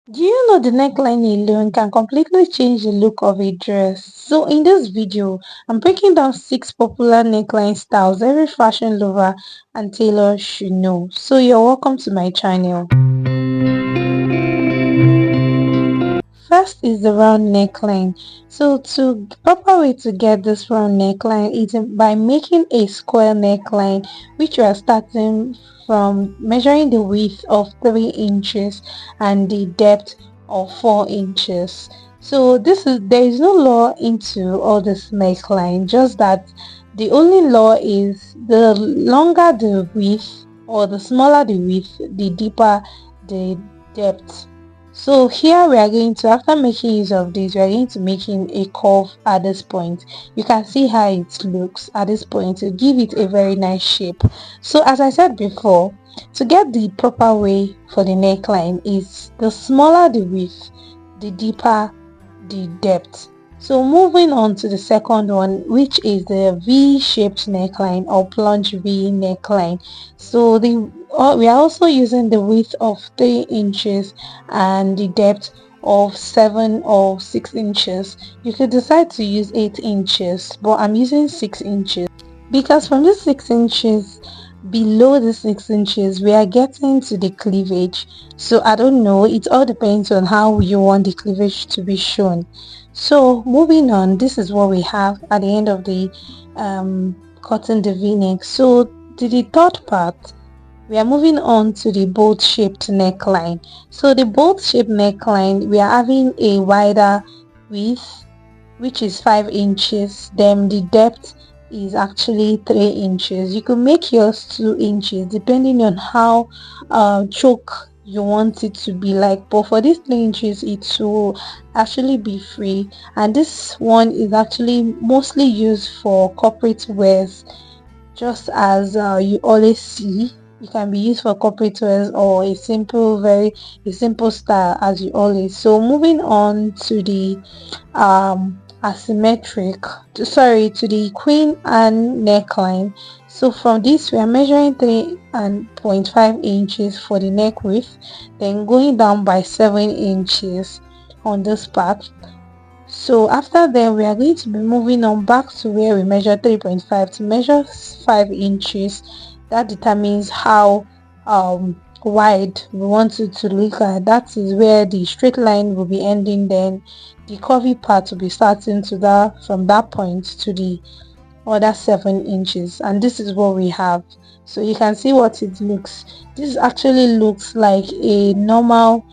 Do you know the neckline alone can completely change the look of a dress? So in this video, I'm breaking down 6 popular neckline styles every fashion lover and tailor should know. So you're welcome to my channel. First is the round neckline. So to proper way to get this round neckline is by making a square neckline, which you are starting from measuring the width of 3 inches and the depth of 4 inches. So there is no law into all this neckline, just that the only law is the longer the width or the smaller the width, the deeper the depth. So here we are going to, after making use of this, we are going to making a curve at this point. You can see how it looks at this point to give it a very nice shape. So as I said before, to get the proper way for the neckline is the smaller the width, the deeper the depth. So moving on to the second one, which is the V-shaped neckline or plunge V neckline. So we are also using the width of 3 inches and the depth of 7 or 6 inches. You could decide to use 8 inches, but I'm using 6 inches because from this 6 inches below the 6 inches we are getting to the cleavage. So I don't know, it all depends on how you want the cleavage to be shown. So moving on, this is what we have at the end of the cutting the v-neck. So to the third part, we are moving on to the bolt shaped neckline. So the bolt shaped neckline, we are having a wider width, which is 5 inches. Then the depth is actually 3 inches. You could make yours 2 inches depending on how choke you want it to be like, but for this 3 inches it will actually be free, and this one is actually mostly used for corporate wears, just as you always see. It can be used for corporate wears or a simple style as you always. So moving on to the asymmetric to the queen and neckline. So from this we are measuring 3.5 inches for the neck width, then going down by 7 inches on this part. So after that we are going to be moving on back to where we measure 3.5 to measure 5 inches. That determines how wide we want it to look at. That is where the straight line will be ending, then the curvy part will be starting to that from that point to the other 7 inches, and this is what we have. So you can see what it looks. This actually looks like a normal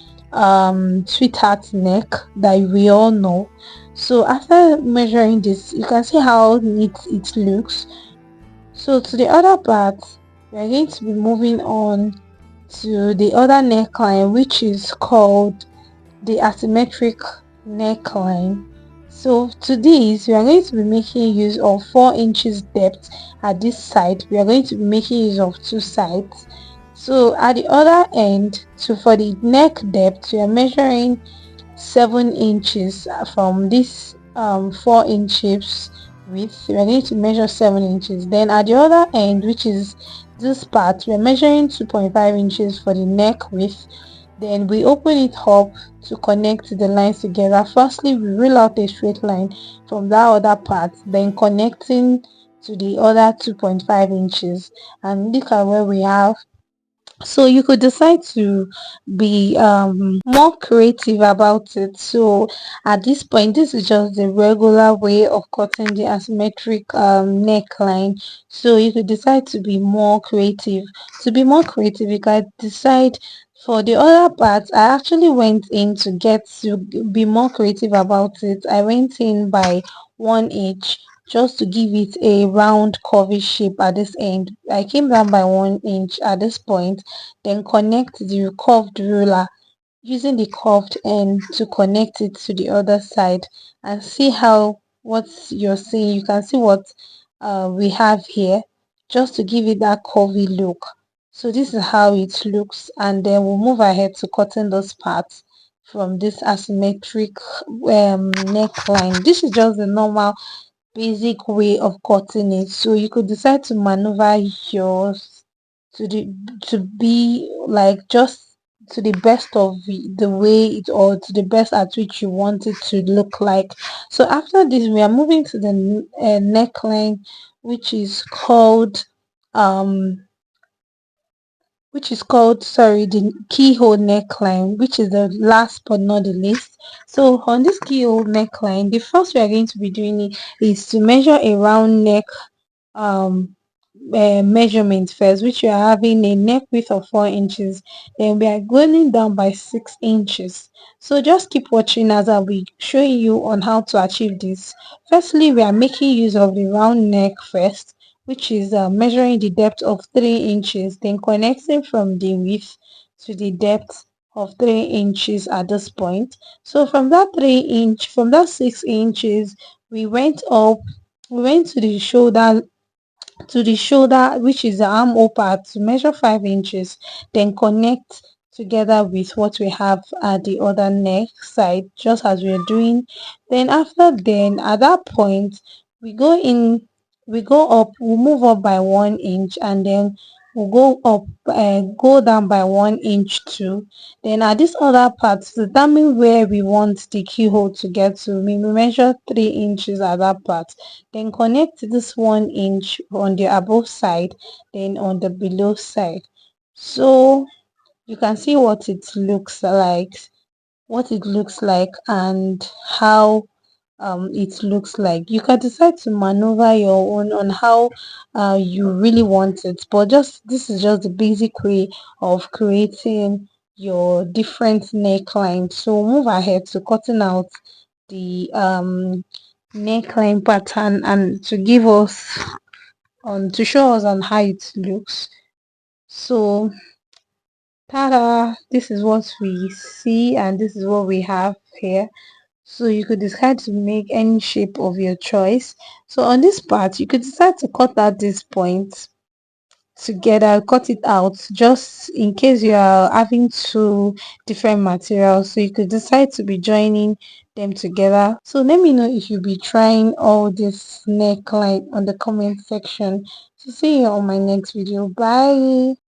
sweetheart neck that we all know. So after measuring this, you can see how neat it looks. So to the other part, we are going to be moving on to the other neckline, which is called the asymmetric neckline. So to this we are going to be making use of 4 inches depth at this side. We are going to be making use of 2 sides. So at the other end, for the neck depth we are measuring 7 inches from this 4 inches width. We are going to measure 7 inches. Then at the other end, which is this part, we are measuring 2.5 inches for the neck width. Then we open it up to connect the lines together. Firstly, we rule out a straight line from that other part, then connecting to the other 2.5 inches, and look at where we have. So you could decide to be more creative about it. So at this point, this is just the regular way of cutting the asymmetric neckline. So you could decide to be more creative. To be more creative, you can decide for the other part. I actually went in to get to be more creative about it. I went in by 1 inch just to give it a round curvy shape at this end. I came down by 1 inch at this point, then connect the curved ruler using the curved end to connect it to the other side, and see how what you're seeing. You can see what we have here, just to give it that curvy look. So this is how it looks, and then we'll move ahead to cutting those parts from this asymmetric neckline. This is just the normal basic way of cutting it. So you could decide to maneuver yours to the to be like just to the best of the way it, or to the best at which you want it to look like. So after this, we are moving to the neckline, which is called um sorry, the keyhole neckline, which is the last but not the least. So on this keyhole neckline, the first we are going to be doing is to measure a round neck um measurement first, which we are having a neck width of 4 inches. Then we are going down by 6 inches. So just keep watching as I'll be showing you on how to achieve this. Firstly, we are making use of the round neck first, which is measuring the depth of 3 inches, then connecting from the width to the depth of 3 inches at this point. So from that 6 inches, we went up, we went to the shoulder, which is the armhole part, to measure 5 inches, then connect together with what we have at the other neck side, just as we're doing. Then at that point, we go in, we go up, we'll move up by 1 inch, and then we'll go up, go down by 1 inch too. Then at this other part, to determine where we want the keyhole to get to, we will measure 3 inches at that part, then connect this 1 inch on the above side, then on the below side. So you can see what it looks like and how it looks like. You can decide to maneuver your own on how you really want it, but just this is just the basic way of creating your different neckline. So move ahead to cutting out the neckline pattern and to give us to show us on how it looks. So ta-da, this is what we see and this is what we have here. So you could decide to make any shape of your choice. So on this part, you could decide to cut out this point together, cut it out just in case you are having two different materials, so you could decide to be joining them together. So let me know if you'll be trying all this neckline on the comment section. So see you on my next video. Bye.